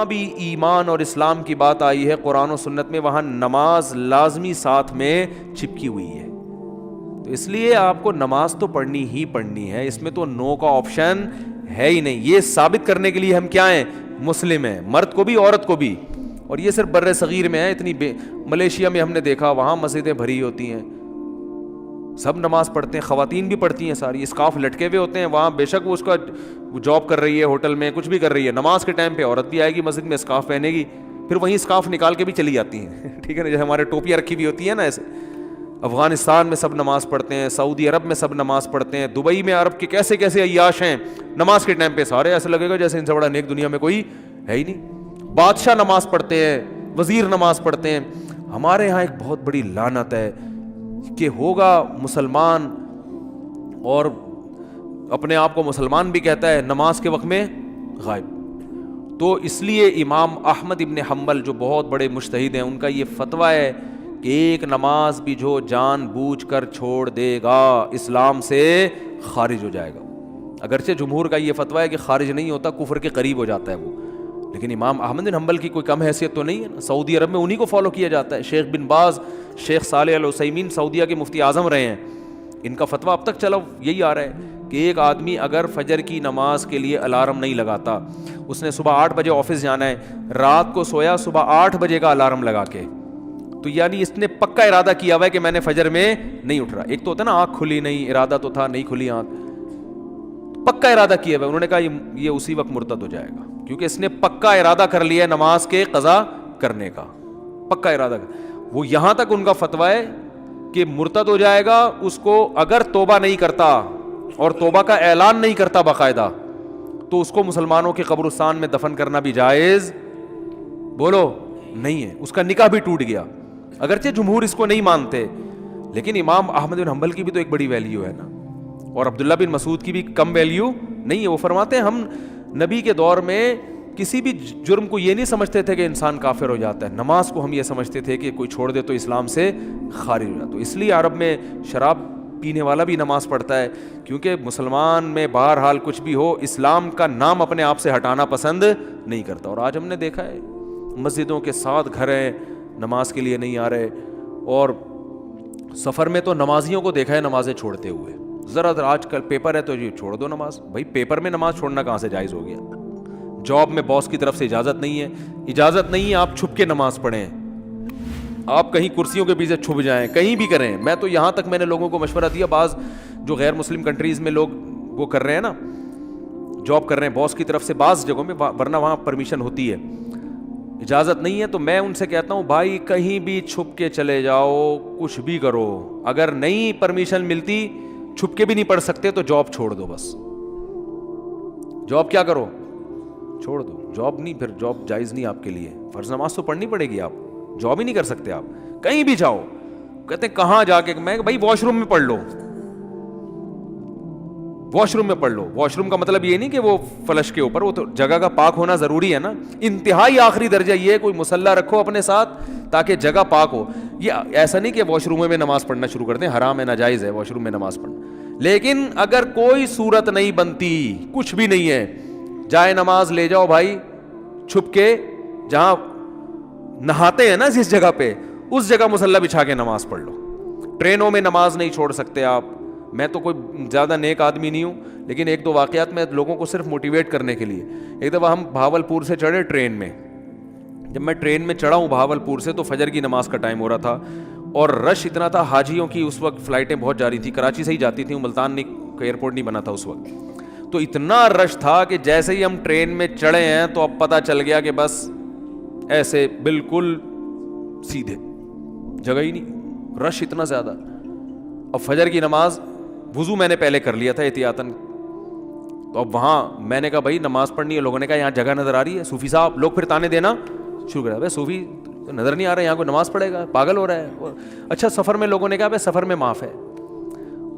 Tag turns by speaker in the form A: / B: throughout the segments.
A: جہاں بھی ایمان اور اسلام کی بات آئی ہے قرآن و سنت میں وہاں نماز لازمی ساتھ میں چپکی ہوئی ہے. تو اس لیے آپ کو نماز تو پڑھنی ہی پڑھنی ہے, اس میں تو نو کا آپشن ہے ہی نہیں. یہ ثابت کرنے کے لیے ہم کیا ہیں, مسلم ہیں, مرد کو بھی عورت کو بھی. اور یہ صرف بر صغیر میں ہے, ملیشیا میں ہم نے دیکھا وہاں مسجدیں بھری ہوتی ہیں, سب نماز پڑھتے ہیں, خواتین بھی پڑھتی ہیں ساری, اسکارف لٹکے ہوئے ہوتے ہیں وہاں, بے شک وہ اس کا جاب کر رہی ہے ہوٹل میں, کچھ بھی کر رہی ہے, نماز کے ٹائم پہ عورت بھی آئے گی مسجد میں, اسکارف پہنے گی, پھر وہیں اسکارف نکال کے بھی چلی جاتی ہیں. ٹھیک ہے نا, جیسے ہمارے ٹوپیاں رکھی ہوئی ہوتی ہیں نا ایسے. افغانستان میں سب نماز پڑھتے ہیں, سعودی عرب میں سب نماز پڑھتے ہیں, دبئی میں عرب کے کیسے کیسے عیاش ہیں, نماز کے ٹائم پہ سارے ایسے لگے گا جیسے ان سے بڑا نیک دنیا میں کوئی ہے ہی نہیں. بادشاہ نماز پڑھتے ہیں, وزیر نماز پڑھتے ہیں. ہمارے ہاں ایک بہت بڑی لعنت ہے کہ ہوگا مسلمان اور اپنے آپ کو مسلمان بھی کہتا ہے, نماز کے وقت میں غائب. تو اس لیے امام احمد ابن حنبل جو بہت بڑے مجتہد ہیں, ان کا یہ فتویٰ ہے کہ ایک نماز بھی جو جان بوجھ کر چھوڑ دے گا اسلام سے خارج ہو جائے گا. اگرچہ جمہور کا یہ فتویٰ ہے کہ خارج نہیں ہوتا, کفر کے قریب ہو جاتا ہے وہ, لیکن امام احمد بن حنبل کی کوئی کم حیثیت تو نہیں ہے نا. سعودی عرب میں انہی کو فالو کیا جاتا ہے. شیخ بن باز, شیخ صالح العثیمین سعودیہ کے مفتی اعظم رہے ہیں, ان کا فتویٰ اب تک چلا یہی آ رہا ہے کہ ایک آدمی اگر فجر کی نماز کے لیے الارم نہیں لگاتا, اس نے صبح 8 بجے آفس جانا ہے, رات کو سویا صبح 8 بجے کا الارم لگا کے, تو یعنی اس نے پکا ارادہ کیا ہوا ہے کہ میں نے فجر میں نہیں اٹھ رہا. ایک تو ہوتا ہے نا آنکھ کھلی نہیں, ارادہ تو تھا, نہیں کھلی آنکھ, پکا ارادہ کیا ہوا ہے. انہوں نے کہا یہ اسی وقت مرتد ہو جائے گا, کیونکہ اس نے پکا ارادہ کر لیا ہے نماز کے قضا کرنے کا, پکا ارادہ. وہ یہاں تک ان کا فتویٰ ہے کہ مرتد ہو جائے گا اس کو اگر توبہ نہیں کرتا اور توبہ کا اعلان نہیں کرتا باقاعدہ, تو اس کو مسلمانوں کے قبرستان میں دفن کرنا بھی جائز بولو نہیں ہے, اس کا نکاح بھی ٹوٹ گیا. اگرچہ جمہور اس کو نہیں مانتے, لیکن امام احمد بن حنبل کی بھی تو ایک بڑی ویلیو ہے نا, اور عبداللہ بن مسعود کی بھی کم ویلیو نہیں ہے. وہ فرماتے ہیں ہم نبی کے دور میں کسی بھی جرم کو یہ نہیں سمجھتے تھے کہ انسان کافر ہو جاتا ہے, نماز کو ہم یہ سمجھتے تھے کہ کوئی چھوڑ دے تو اسلام سے خارج ہو جاتا. تو اس لیے عرب میں شراب پینے والا بھی نماز پڑھتا ہے, کیونکہ مسلمان میں بہرحال کچھ بھی ہو اسلام کا نام اپنے آپ سے ہٹانا پسند نہیں کرتا. اور آج ہم نے دیکھا ہے مسجدوں کے 7 گھر ہیں, نماز کے لیے نہیں آ رہے, اور سفر میں تو نمازیوں کو دیکھا ہے نمازیں چھوڑتے ہوئے. ذرا آج کل پیپر ہے تو یہ چھوڑ دو نماز. بھائی پیپر میں نماز چھوڑنا کہاں سے جائز ہو گیا؟ جاب میں باس کی طرف سے اجازت نہیں ہے, اجازت نہیں ہے آپ چھپ کے نماز پڑھیں, آپ کہیں کرسیوں کے پیچھے چھپ جائیں, کہیں بھی کریں. میں تو یہاں تک میں نے لوگوں کو مشورہ دیا, بعض جو غیر مسلم کنٹریز میں لوگ وہ کر رہے ہیں نا, جاب کر رہے ہیں باس کی طرف سے بعض جگہوں میں, ورنہ وہاں پرمیشن ہوتی ہے, اجازت نہیں ہے, تو میں ان سے کہتا ہوں بھائی کہیں بھی چھپ کے چلے جاؤ, کچھ بھی کرو, اگر نہیں پرمیشن ملتی چھپ کے بھی نہیں پڑھ سکتے تو جاب چھوڑ دو. بس جاب کیا کرو, چھوڑ دو. جاب نہیں, پھر جاب جائز نہیں آپ کے لیے. فرض نماز تو پڑھنی پڑے گی, آپ جاب ہی نہیں کر سکتے, آپ کہیں بھی جاؤ. کہتے ہیں کہاں جا کے, میں بھائی واش روم میں پڑھ لو, واش روم میں پڑھ لو. واش روم کا مطلب یہ نہیں کہ وہ فلش کے اوپر, وہ تو جگہ کا پاک ہونا ضروری ہے نا. انتہائی آخری درجہ یہ ہے کوئی مصلی رکھو اپنے ساتھ تاکہ جگہ پاک ہو. یہ ایسا نہیں کہ واش روم میں نماز پڑھنا شروع کر دیں, حرام ہے, ناجائز ہے واش روم میں نماز پڑھنا. لیکن اگر کوئی صورت نہیں بنتی, کچھ بھی نہیں ہے, جائے نماز لے جاؤ بھائی چھپ کے, جہاں نہاتے ہیں نا جس جگہ پہ, اس جگہ مصلی بچھا کے نماز پڑھ لو. ٹرینوں میں نماز نہیں چھوڑ سکتے آپ. میں تو کوئی زیادہ نیک آدمی نہیں ہوں, لیکن 1-2 واقعات میں لوگوں کو صرف موٹیویٹ کرنے کے لیے. ایک دفعہ ہم بھاولپور سے چڑھے ٹرین میں, جب میں ٹرین میں چڑھا ہوں بھاولپور سے تو فجر کی نماز کا ٹائم ہو رہا تھا, اور رش اتنا تھا, حاجیوں کی اس وقت فلائٹیں بہت جا رہی تھیں, کراچی سے ہی جاتی تھیں, ملتان کا ایئرپورٹ نہیں بنا تھا اس وقت. تو اتنا رش تھا کہ جیسے ہی ہم ٹرین میں چڑھے ہیں تو اب پتہ چل گیا کہ بس ایسے بالکل سیدھے, جگہ ہی نہیں, رش اتنا زیادہ. اب فجر کی نماز وضو میں نے پہلے کر لیا تھا احتیاطاً, تو اب وہاں میں نے کہا بھائی نماز پڑھنی ہے. لوگوں نے کہا یہاں جگہ نظر آ رہی ہے, صوفی صاحب. لوگ پھر تانے دینا شروع کر, بھائی صوفی نظر نہیں آ رہا ہے, یہاں کوئی نماز پڑھے گا, پاگل ہو رہا ہے. اچھا سفر میں لوگوں نے کہا بھائی سفر میں معاف ہے,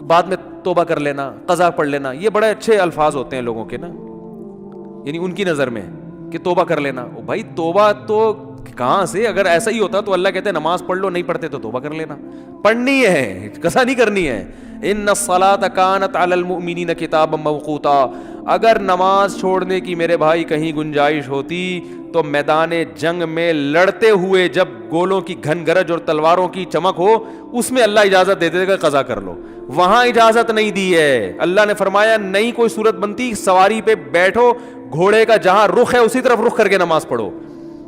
A: بعد میں توبہ کر لینا, قضا پڑھ لینا. یہ بڑے اچھے الفاظ ہوتے ہیں لوگوں کے نا, یعنی ان کی نظر میں کہ توبہ کر لینا. بھائی توبہ تو کہاں سے؟ اگر ایسا ہی ہوتا تو اللہ کہتے نماز پڑھ لو, نہیں پڑھتے تو توبہ کر لینا. پڑھنی ہے, کسا نہیں کرنی ہے. ان الصلاۃ کانت علی المؤمنین کتابا موقوتا. اگر نماز چھوڑنے کی میرے بھائی کہیں گنجائش ہوتی تو میدان جنگ میں لڑتے ہوئے جب گولوں کی گھن گرج اور تلواروں کی چمک ہو, اس میں اللہ اجازت دے دے گا قضا کر لو. وہاں اجازت نہیں دی ہے. اللہ نے فرمایا نہیں کوئی صورت بنتی, سواری پہ بیٹھو, گھوڑے کا جہاں رخ ہے اسی طرف رخ کر کے نماز پڑھو.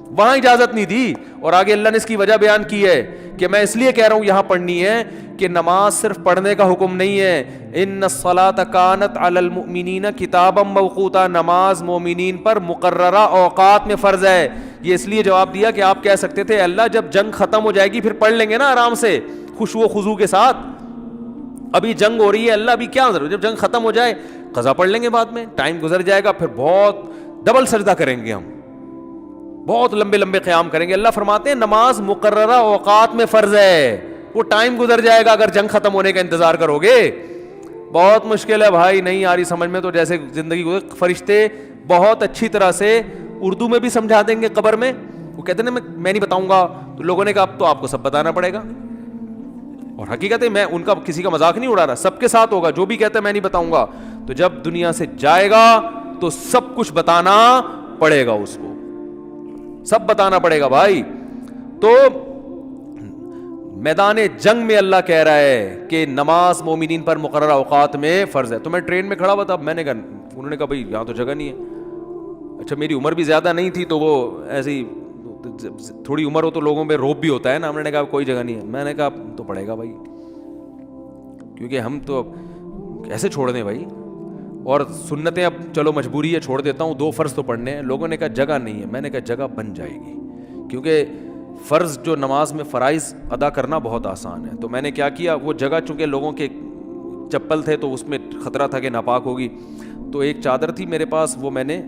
A: وہاں اجازت نہیں دی. اور آگے اللہ نے اس کی وجہ بیان کی ہے کہ میں اس لیے کہہ رہا ہوں یہاں پڑھنی ہے کہ نماز صرف پڑھنے کا حکم نہیں ہے. ان الصلاۃ کانت علی المؤمنین کتابا موقوتا. نماز مومنین پر مقررہ اوقات میں فرض ہے. یہ اس لیے جواب دیا کہ آپ کہہ سکتے تھے اللہ جب جنگ ختم ہو جائے گی پھر پڑھ لیں گے نا آرام سے خشوع و خضوع کے ساتھ. ابھی جنگ ہو رہی ہے, اللہ ابھی کیا ضرورت, جب جنگ ختم ہو جائے قضا پڑھ لیں گے بعد میں, ٹائم گزر جائے گا, پھر بہت ڈبل سجدہ کریں گے, ہم بہت لمبے لمبے قیام کریں گے. اللہ فرماتے ہیں نماز مقررہ اوقات میں فرض ہے, وہ ٹائم گزر جائے گا اگر جنگ ختم ہونے کا انتظار کرو گے. بہت مشکل ہے بھائی, نہیں آ رہی سمجھ میں تو جیسے زندگی گزر. فرشتے بہت اچھی طرح سے اردو میں بھی سمجھا دیں گے قبر میں. وہ کہتے ہیں میں نہیں بتاؤں گا, تو لوگوں نے کہا اب تو آپ کو سب بتانا پڑے گا. اور حقیقت ہے میں ان کا کسی کا مذاق نہیں اڑا رہا, سب کے ساتھ ہوگا. جو بھی کہتا ہے میں نہیں بتاؤں گا, تو جب دنیا سے جائے گا تو سب کچھ بتانا پڑے گا, اس کو سب بتانا پڑے گا بھائی. تو میدان جنگ میں اللہ کہہ رہا ہے کہ نماز مومنین پر مقررہ اوقات میں فرض ہے. تو میں ٹرین میں کھڑا ہوا تھا, میں نے کہا, انہوں نے کہا بھائی یہاں تو جگہ نہیں ہے. اچھا میری عمر بھی زیادہ نہیں تھی تو وہ ایسی تھوڑی عمر ہو تو لوگوں میں روب بھی ہوتا ہے نا. ہم نے کہا کوئی جگہ نہیں ہے. میں نے کہا تو پڑے گا بھائی, کیونکہ ہم تو ایسے چھوڑ دیں بھائی, اور سنتیں اب چلو مجبوری ہے چھوڑ دیتا ہوں, 2 فرض تو پڑھنے ہیں. لوگوں نے کہا جگہ نہیں ہے. میں نے کہا جگہ بن جائے گی, کیونکہ فرض جو نماز میں فرائض ادا کرنا بہت آسان ہے. تو میں نے کیا کیا, وہ جگہ چونکہ لوگوں کے چپل تھے تو اس میں خطرہ تھا کہ ناپاک ہوگی, تو ایک چادر تھی میرے پاس, وہ میں نے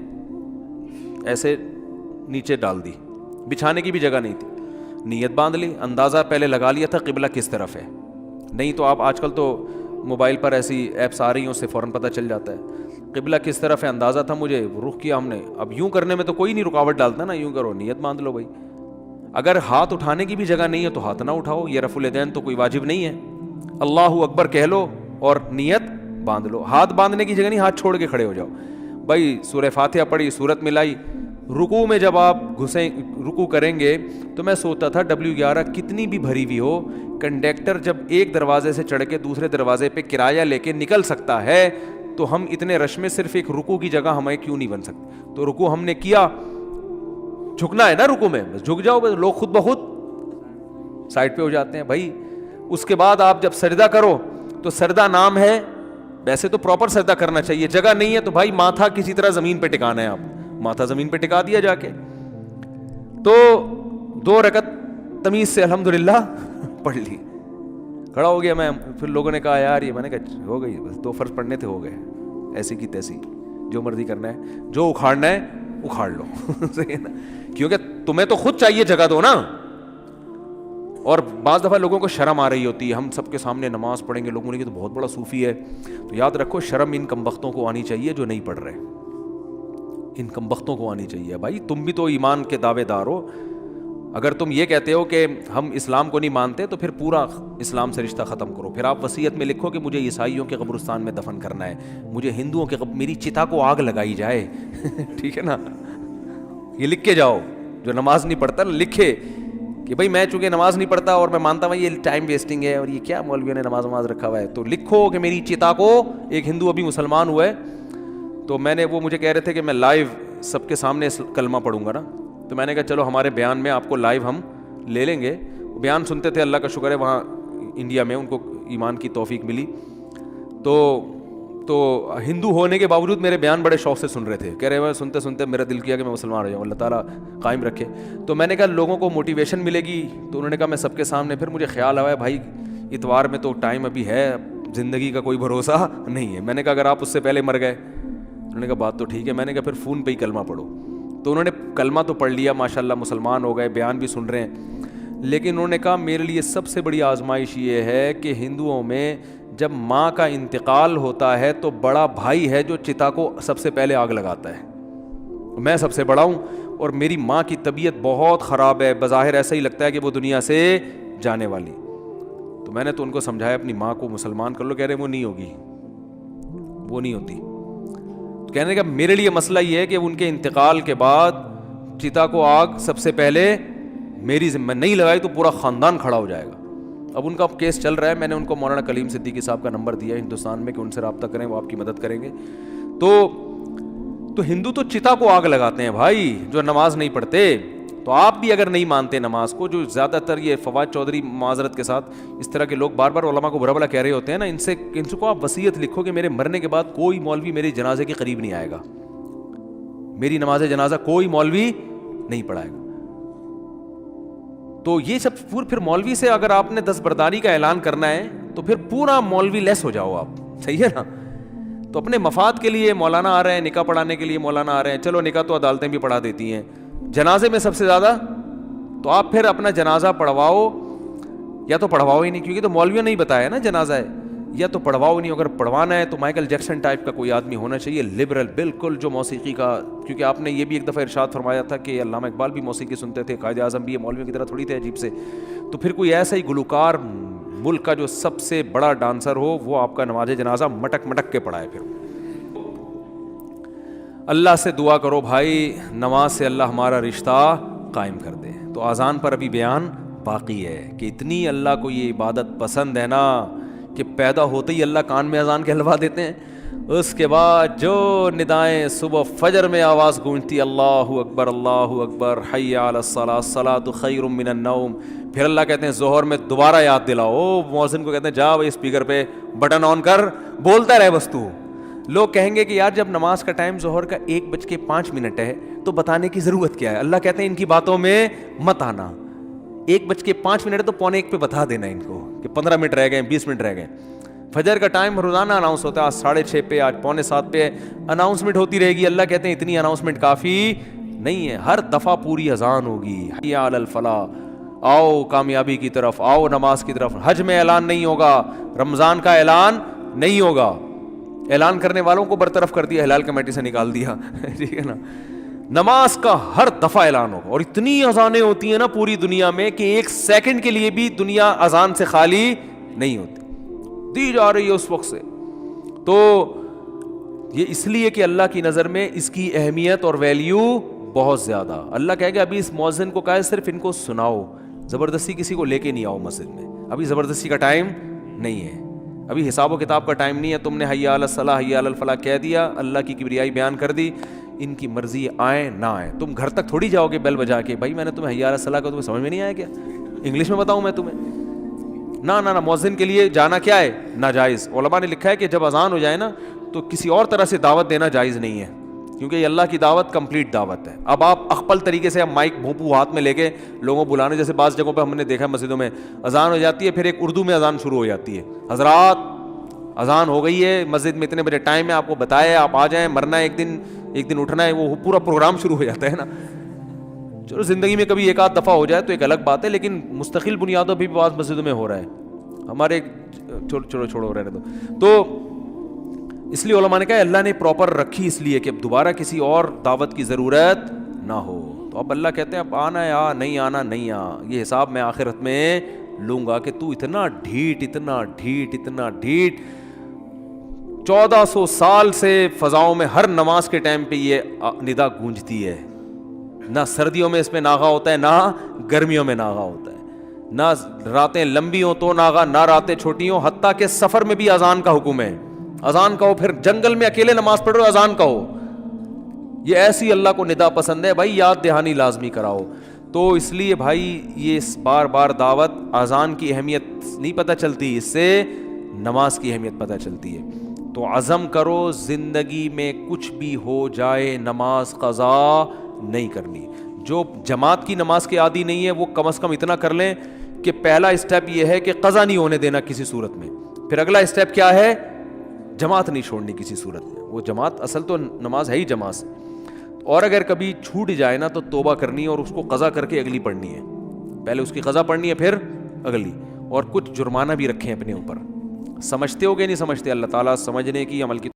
A: ایسے نیچے ڈال دی, بچھانے کی بھی جگہ نہیں تھی. نیت باندھ لی, اندازہ پہلے لگا لیا تھا قبلہ کس طرف ہے. نہیں تو آپ آج کل تو موبائل پر ایسی ایپس آ رہی ہیں, اس سے فوراً پتہ چل جاتا ہے قبلہ کس طرف ہے. اندازہ تھا مجھے, رخ کیا ہم نے. اب یوں کرنے میں تو کوئی نہیں رکاوٹ ڈالتا نا, یوں کرو, نیت باندھ لو بھائی. اگر ہاتھ اٹھانے کی بھی جگہ نہیں ہے تو ہاتھ نہ اٹھاؤ, یہ رفع الیدین تو کوئی واجب نہیں ہے. اللہ اکبر کہہ لو اور نیت باندھ لو. ہاتھ باندھنے کی جگہ نہیں, ہاتھ چھوڑ کے کھڑے ہو جاؤ بھائی. سورہ فاتحہ پڑھی, سورت ملائی. رکوع میں جب آپ رکوع کریں گے تو میں سوچتا تھا W11 کتنی بھی بھری ہوئی ہو, کنڈکٹر جب ایک دروازے سے چڑھ کے دوسرے دروازے پہ کرایہ لے کے نکل سکتا ہے تو ہم اتنے رش میں صرف ایک رکوع کی جگہ ہمیں کیوں نہیں بن سکتی. تو رکوع ہم نے کیا, جھکنا ہے نا رکوع میں, بس جھک جاؤ, بس لوگ خود بخود سائڈ پہ ہو جاتے ہیں بھائی. اس کے بعد آپ جب سجدہ کرو تو سجدہ نام ہے, ویسے تو پراپر سجدہ کرنا چاہیے. جگہ نہیں ہے تو بھائی ماتھا کسی طرح زمین پہ ٹکانا ہے, آپ ماتھا زمین پہ ٹکا دیا جا کے. تو 2 رکعت تمیز سے الحمدللہ پڑھ لی, کھڑا ہو گیا میں. پھر لوگوں نے کہا یار یہ, میں نے کہا ہو گئی, بس 2 فرض پڑھنے تھے, ہو گئے, ایسی کی تیسی, جو مرضی کرنا ہے, جو اکھاڑنا ہے اکھاڑ لو. صحیح ہے نا, کیونکہ تمہیں تو خود چاہیے جگہ دو نا. اور بعض دفعہ لوگوں کو شرم آ رہی ہوتی ہے, ہم سب کے سامنے نماز پڑھیں گے, لوگوں نے کہ تو بہت بڑا صوفی ہے. تو یاد رکھو شرم ان کمبختوں کو آنی چاہیے جو نہیں پڑھ رہے, ان کمبختوں کو آنی چاہیے. بھائی تم بھی تو ایمان کے دعوے دار ہو. اگر تم یہ کہتے ہو کہ ہم اسلام کو نہیں مانتے تو پھر پورا اسلام سے رشتہ ختم کرو. پھر آپ وصیت میں لکھو کہ مجھے عیسائیوں کے قبرستان میں دفن کرنا ہے, مجھے ہندوؤں کے میری چتا کو آگ لگائی جائے. ٹھیک ہے نا, یہ لکھ کے جاؤ. جو نماز نہیں پڑھتا لکھے کہ بھائی میں چونکہ نماز نہیں پڑھتا اور میں مانتا ہوں یہ ٹائم ویسٹنگ ہے اور یہ کیا مولویوں نے نماز رکھا ہوا ہے, تو لکھو کہ میری چتا کو, ایک ہندو ابھی مسلمان ہوا ہے تو میں نے, وہ مجھے کہہ رہے تھے کہ میں لائیو سب کے سامنے کلمہ پڑھوں گا نا, تو میں نے کہا چلو ہمارے بیان میں آپ کو لائیو ہم لے لیں گے. بیان سنتے تھے, اللہ کا شکر ہے وہاں انڈیا میں ان کو ایمان کی توفیق ملی. تو ہندو ہونے کے باوجود میرے بیان بڑے شوق سے سن رہے تھے, کہہ رہے ہیں سنتے سنتے میرا دل کیا کہ میں مسلمان ہو جاؤں, اللہ تعالیٰ قائم رکھے. تو میں نے کہا لوگوں کو موٹیویشن ملے گی, تو انہوں نے کہا میں سب کے سامنے. پھر مجھے خیال آیا بھائی اتوار میں تو ٹائم ابھی ہے, زندگی کا کوئی بھروسہ نہیں ہے. میں نے کہا اگر آپ اس سے پہلے مر گئے, انہوں نے کہا بات تو ٹھیک ہے. میں نے کہا پھر فون پہ ہی کلمہ پڑھو. تو انہوں نے کلمہ تو پڑھ لیا, ماشاءاللہ مسلمان ہو گئے, بیان بھی سن رہے ہیں. لیکن انہوں نے کہا میرے لیے سب سے بڑی آزمائش یہ ہے کہ ہندوؤں میں جب ماں کا انتقال ہوتا ہے تو بڑا بھائی ہے جو چتا کو سب سے پہلے آگ لگاتا ہے. میں سب سے بڑا ہوں, اور میری ماں کی طبیعت بہت خراب ہے, بظاہر ایسا ہی لگتا ہے کہ وہ دنیا سے جانے والی. تو میں نے تو ان کو سمجھایا اپنی ماں کو مسلمان کر لو. کہہ رہے وہ نہیں ہوگی, وہ نہیں ہوتی. تو کہنے کا میرے لیے مسئلہ یہ ہے کہ ان کے انتقال کے بعد چتا کو آگ سب سے پہلے میری ذمہ نہیں لگائی تو پورا خاندان کھڑا ہو جائے گا. اب ان کا کیس چل رہا ہے, میں نے ان کو مولانا کلیم صدیقی صاحب کا نمبر دیا ہندوستان میں کہ ان سے رابطہ کریں, وہ آپ کی مدد کریں گے. تو ہندو تو چتا کو آگ لگاتے ہیں بھائی, جو نماز نہیں پڑھتے. تو آپ بھی اگر نہیں مانتے نماز کو, جو زیادہ تر یہ فواد چودھری معذرت کے ساتھ اس طرح کے لوگ بار بار علماء کو برا بلا کہہ رہے ہوتے ہیں نا, ان سے کو آپ وصیت لکھو کہ میرے مرنے کے بعد کوئی مولوی میرے جنازے کے قریب نہیں آئے گا, میری نماز جنازہ کوئی مولوی نہیں پڑھائے گا. تو یہ سب پھر مولوی سے اگر آپ نے دستبرداری کا اعلان کرنا ہے تو پھر پورا مولوی لیس ہو جاؤ آپ, صحیح ہے نا. تو اپنے مفاد کے لیے مولانا آ رہے ہیں, نکاح پڑھانے کے لیے مولانا آ رہے ہیں, چلو نکاح تو عدالتیں بھی پڑھا دیتی ہیں, جنازے میں سب سے زیادہ تو آپ پھر اپنا جنازہ پڑھواؤ, یا تو پڑھواؤ ہی نہیں, کیونکہ تو مولویوں نے ہی بتایا نا جنازہ ہے, یا تو پڑھواؤ نہیں. اگر پڑھوانا ہے تو مائیکل جیکسن ٹائپ کا کوئی آدمی ہونا چاہیے, لبرل بالکل, جو موسیقی کا, کیونکہ آپ نے یہ بھی ایک دفعہ ارشاد فرمایا تھا کہ علامہ اقبال بھی موسیقی سنتے تھے, قائد اعظم بھی, مولویوں کی طرح تھوڑی تھے عجیب سے. تو پھر کوئی ایسا ہی گلوکار ملک کا جو سب سے بڑا ڈانسر ہو, وہ آپ کا نماز جنازہ مٹک مٹک کے پڑھائے. پھر اللہ سے دعا کرو بھائی, نماز سے اللہ ہمارا رشتہ قائم کر دے. تو اذان پر ابھی بیان باقی ہے کہ اتنی اللہ کو یہ عبادت پسند ہے نا کہ پیدا ہوتے ہی اللہ کان میں اذان کہلوا دیتے ہیں. اس کے بعد جو ندائیں صبح فجر میں آواز گونجتی, اللہ اکبر اللہ اکبر, حی علی الصلاۃ, الصلاۃ خیر من النوم, پھر اللہ کہتے ہیں ظہر میں دوبارہ یاد دلاؤ. مؤذن کو کہتے ہیں جا بھائی اسپیکر پہ بٹن آن کر, بولتا رہے بس تو. لوگ کہیں گے کہ یار جب نماز کا ٹائم ظہر کا 1:05 ہے تو بتانے کی ضرورت کیا ہے. اللہ کہتے ہیں ان کی باتوں میں مت آنا, 1:05 ہے تو 1:45 پہ بتا دینا ان کو کہ 15 منٹ رہ گئے, 20 منٹ رہ گئے. فجر کا ٹائم روزانہ اناؤنس ہوتا ہے, آج 6:30 پہ, آج 6:45 پہ اناؤنسمنٹ ہوتی رہے گی. اللہ کہتے ہیں اتنی اناؤنسمنٹ کافی نہیں ہے, ہر دفعہ پوری اذان ہوگی, حی علی الفلاح, آؤ کامیابی کی طرف, آؤ نماز کی طرف. حج میں اعلان نہیں ہوگا, رمضان کا اعلان نہیں ہوگا, اعلان کرنے والوں کو برطرف کر دیا, ہلال کمیٹی سے نکال دیا, ٹھیک ہے نا. نماز کا ہر دفعہ اعلان ہوگا, اور اتنی اذانیں ہوتی ہیں نا پوری دنیا میں کہ 1 سیکنڈ کے لیے بھی دنیا اذان سے خالی نہیں ہوتی, دی جا رہی ہے اس وقت سے. تو یہ اس لیے کہ اللہ کی نظر میں اس کی اہمیت اور ویلیو بہت زیادہ. اللہ کہے گا ابھی اس مؤذن کو کہا صرف ان کو سناؤ, زبردستی کسی کو لے کے نہیں آؤ مسجد میں, ابھی زبردستی کا ٹائم نہیں ہے, ابھی حساب و کتاب کا ٹائم نہیں ہے. تم نے حی علی الصلاح حی علی الفلاح کہہ دیا, اللہ کی کبریائی بیان کر دی, ان کی مرضی آئے نہ آئے. تم گھر تک تھوڑی جاؤ گے بیل بجا کے, بھائی میں نے تمہیں حی علی الصلاح کا, تمہیں سمجھ میں نہیں آیا کیا, انگلش میں بتاؤں میں تمہیں؟ نہ مؤذن کے لیے جانا کیا ہے, ناجائز. علماء نے لکھا ہے کہ جب اذان ہو جائے نا تو کسی اور طرح سے دعوت دینا جائز نہیں ہے, کیونکہ یہ اللہ کی دعوت کمپلیٹ دعوت ہے. اب آپ اخپل طریقے سے مائک بھونپو ہاتھ میں لے کے لوگوں بلانے, جیسے بعض جگہوں پہ ہم نے دیکھا مسجدوں میں اذان ہو جاتی ہے, پھر ایک اردو میں اذان شروع ہو جاتی ہے, حضرات اذان ہو گئی ہے, مسجد میں اتنے بجے ٹائم ہے, آپ کو بتایا آپ آ جائیں, مرنا ہے ایک دن اٹھنا ہے, وہ پورا پروگرام شروع ہو جاتا ہے نا. چلو زندگی میں کبھی 1 آدھ دفعہ ہو جائے تو ایک الگ بات ہے, لیکن مستقل بنیادوں پہ بھی بعض مسجدوں میں ہو رہا ہے. ہمارے چھوڑو رہنے دو. تو اس لیے علماء نے کہا اللہ نے پراپر رکھی اس لیے کہ اب دوبارہ کسی اور دعوت کی ضرورت نہ ہو. تو اب اللہ کہتے ہیں اب آنا ہے آ, نہیں آنا نہیں آ, یہ حساب میں آخرت میں لوں گا کہ تو اتنا ڈھیٹ 1400 سال سے فضاؤں میں ہر نماز کے ٹائم پہ یہ ندا گونجتی ہے. نہ سردیوں میں اس میں ناغا ہوتا ہے, نہ گرمیوں میں ناغا ہوتا ہے, نہ راتیں لمبی ہوں تو ناغا, نہ راتیں چھوٹی ہوں. حتیٰ کہ سفر میں بھی اذان کا حکم ہے, اذان کہو. پھر جنگل میں اکیلے نماز پڑھ رہے ہو, اذان کہو. یہ ایسی اللہ کو ندا پسند ہے بھائی, یاد دہانی لازمی کراؤ. تو اس لیے بھائی یہ بار بار دعوت, اذان کی اہمیت نہیں پتہ چلتی, اس سے نماز کی اہمیت پتہ چلتی ہے. تو عزم کرو زندگی میں کچھ بھی ہو جائے نماز قضا نہیں کرنی. جو جماعت کی نماز کے عادی نہیں ہے وہ کم از کم اتنا کر لیں کہ پہلا اسٹیپ یہ ہے کہ قضا نہیں ہونے دینا کسی صورت میں. پھر اگلا اسٹیپ کیا ہے, جماعت نہیں چھوڑنی کسی صورت میں. وہ جماعت اصل تو نماز ہے ہی جماعت سے, اور اگر کبھی چھوٹ جائے نا تو توبہ کرنی ہے اور اس کو قضا کر کے اگلی پڑھنی ہے. پہلے اس کی قضا پڑھنی ہے پھر اگلی, اور کچھ جرمانہ بھی رکھیں اپنے اوپر. سمجھتے ہو گے نہیں سمجھتے, اللہ تعالیٰ سمجھنے کی عمل کی